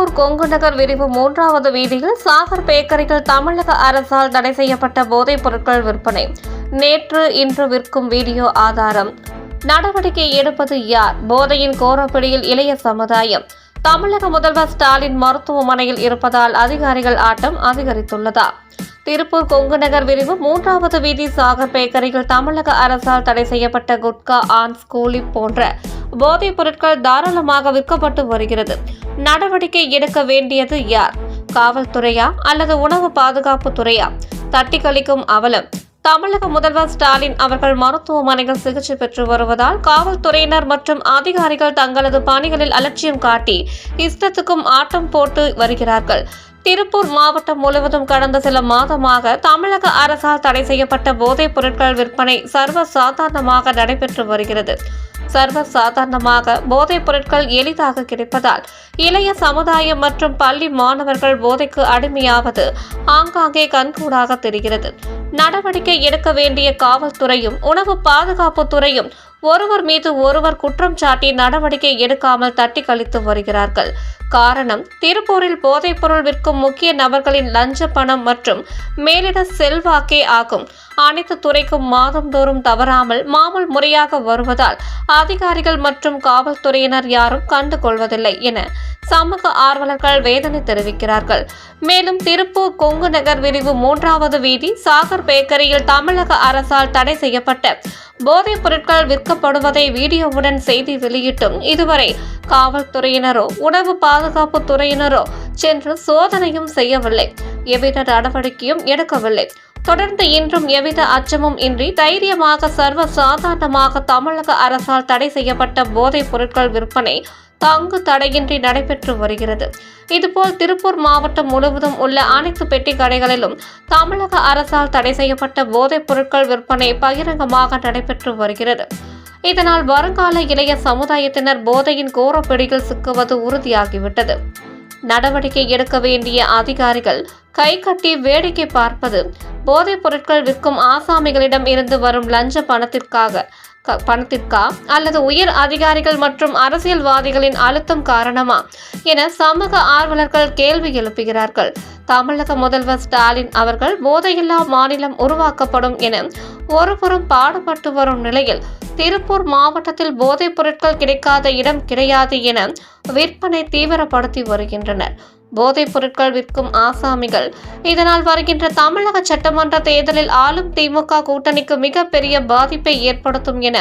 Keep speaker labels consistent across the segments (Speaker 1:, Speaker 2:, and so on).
Speaker 1: திருப்பூர் கொங்கு நகர் விரிவு 3வது வீதியில் சாகர் பேக்கரியில் தமிழக அரசால் தடை செய்யப்பட்ட போதைப் பொருட்கள் விற்பனை. நேற்று இன்று விற்கும் வீடியோ ஆதாரம். நடவடிக்கை எடுப்பது யார்? போதையின் கோரப்பிடியில் இளைய சமுதாயம். தமிழக முதல்வர் ஸ்டாலின் மருத்துவமனையில் இருப்பதால் அதிகாரிகள் ஆட்டம் அதிகரித்துள்ளதா? திருப்பூர் கொங்கு நகர் விரிவு 3வது வீதி சாகர் பேக்கரியில் தமிழக அரசால் தடை செய்யப்பட்ட குட்கா, ஆன்ஸ், கூலி போன்ற போதைப் பொருட்கள் தாராளமாக விற்கப்பட்டு வருகிறது. நடவடிக்கை எடுக்க வேண்டியது யார்? காவல்துறையா அல்லது உணவு பாதுகாப்பு துறையா? தட்டி கழிக்கும் அவலம். தமிழக முதல்வர் ஸ்டாலின் அவர்கள் மருத்துவமனையில் சிகிச்சை பெற்று வருவதால் காவல்துறையினர் மற்றும் அதிகாரிகள் தங்களது பணிகளில் அலட்சியம் காட்டி இஷ்டத்துக்கும் ஆட்டம் போட்டு வருகிறார்கள். திருப்பூர் மாவட்டம் முழுவதும் கடந்த சில மாதமாக தமிழக அரசால் தடை செய்யப்பட்ட போதைப் பொருட்கள் விற்பனை சர்வசாதாரணமாக நடைபெற்று வருகிறது. சர்வசாதாரணமாக போதைப் பொருட்கள் எளிதாக கிடைப்பதால் இளைய சமுதாயம் மற்றும் பள்ளி மாணவர்கள் போதைக்கு அடிமையாவது ஆங்காங்கே கண்கூடாக தெரிகிறது. நடவடிக்கை எடுக்க வேண்டிய காவல்துறையும் உணவு பாதுகாப்பு துறையும் ஒருவர் மீது ஒருவர் குற்றம் சாட்டி நடவடிக்கை எடுக்காமல் தட்டி கழித்து வருகிறார்கள். காரணம், திருப்பூரில் போதைப் பொருள் விற்கும் முக்கிய நபர்களின் லஞ்ச பணம் மற்றும் மேலிட செல்வாக்கே ஆகும். அனைத்து துறைக்கும் மாதந்தோறும் தவறாமல் மாமூல் முறையாக வருவதால் அதிகாரிகள் மற்றும் காவல்துறையினர் யாரும் கண்டுகொள்வதில்லை என சமூக ஆர்வலர்கள் வேதனை தெரிவிக்கிறார்கள். மேலும் திருப்பூர் கொங்கு நகர் விரிவு 3வது வீதி சாகர் பேக்கரியில் தமிழக அரசால் தடை செய்யப்பட்ட போதைப் பொருட்கள் விற்கப்படுவதை வீடியோவுடன் செய்தி வெளியிட்டும் இதுவரை காவல்துறையினரோ உணவு பாதுகாப்பு துறையினரோ சென்று சோதனையும் செய்யவில்லை, எவ்வித நடவடிக்கையும் எடுக்கவில்லை. தொடர்ந்து இன்றும் எவ்வித அச்சமும் இன்றி தைரியமாக சர்வசாதாரணமாக தமிழக அரசால் தடை செய்யப்பட்ட போதைப் பொருட்கள் விற்பனை தங்கு தடையின்றி நடைபெற்று வருகிறது. இதுபோல் திருப்பூர் மாவட்டம் முழுவதும் உள்ள அனைத்து பெட்டி கடைகளிலும் தமிழக அரசால் தடை செய்யப்பட்ட போதைப் பொருட்கள் விற்பனை பகிரங்கமாக நடைபெற்று வருகிறது. இதனால் வருங்கால இளைய சமுதாயத்தினர் போதையின் கோரப்பிடியில் சிக்குவது உறுதியாகிவிட்டது. நடவடிக்கை எடுக்க வேண்டிய அதிகாரிகள் கை கட்டி வேடிக்கை பார்ப்பது, போதைப் பொருட்கள் விற்கும் ஆசாமிகளிடம் இருந்து வரும் லஞ்ச பணத்திற்கா அல்லது உயர் அதிகாரிகள் மற்றும் அரசியல்வாதிகளின் அழுத்தம் காரணமா என சமூக ஆர்வலர்கள் கேள்வி எழுப்புகிறார்கள். தமிழக முதல்வர் ஸ்டாலின் அவர்கள் போதையில்லா மாநிலம் உருவாக்கப்படும் என ஒருபுறம் பாடுபட்டு வரும் நிலையில் திருப்பூர் மாவட்டத்தில் போதைப் பொருட்கள் கிடைக்காத இடம் கிடையாது என விற்பனை தீவிரப்படுத்தி வருகின்றனர். போதைப் பொருட்கள் விற்கும் ஆசாமிகள் இதனால் வருகின்ற தமிழக சட்டமன்ற தேர்தலில் ஆளும் திமுக கூட்டணிக்கு மிகப்பெரிய பாதிப்பை ஏற்படுத்தும் என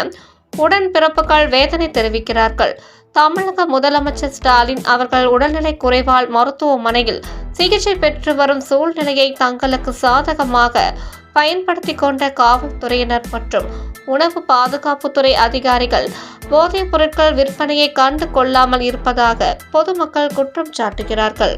Speaker 1: உடன்பிறப்புகள் வேதனை தெரிவிக்கிறார்கள். தமிழக முதலமைச்சர் ஸ்டாலின் அவர்கள் உடல்நிலை குறைவால் மருத்துவமனையில் சிகிச்சை பெற்று வரும் சூழ்நிலையை தங்களுக்கு சாதகமாக பயன்படுத்தி கொண்ட காவல்துறையினர் மற்றும் உணவு பாதுகாப்புத்துறை அதிகாரிகள் போதைப் பொருட்கள் விற்பனையை கண்டு கொள்ளாமல் இருப்பதாக பொதுமக்கள் குற்றம் சாட்டுகிறார்கள்.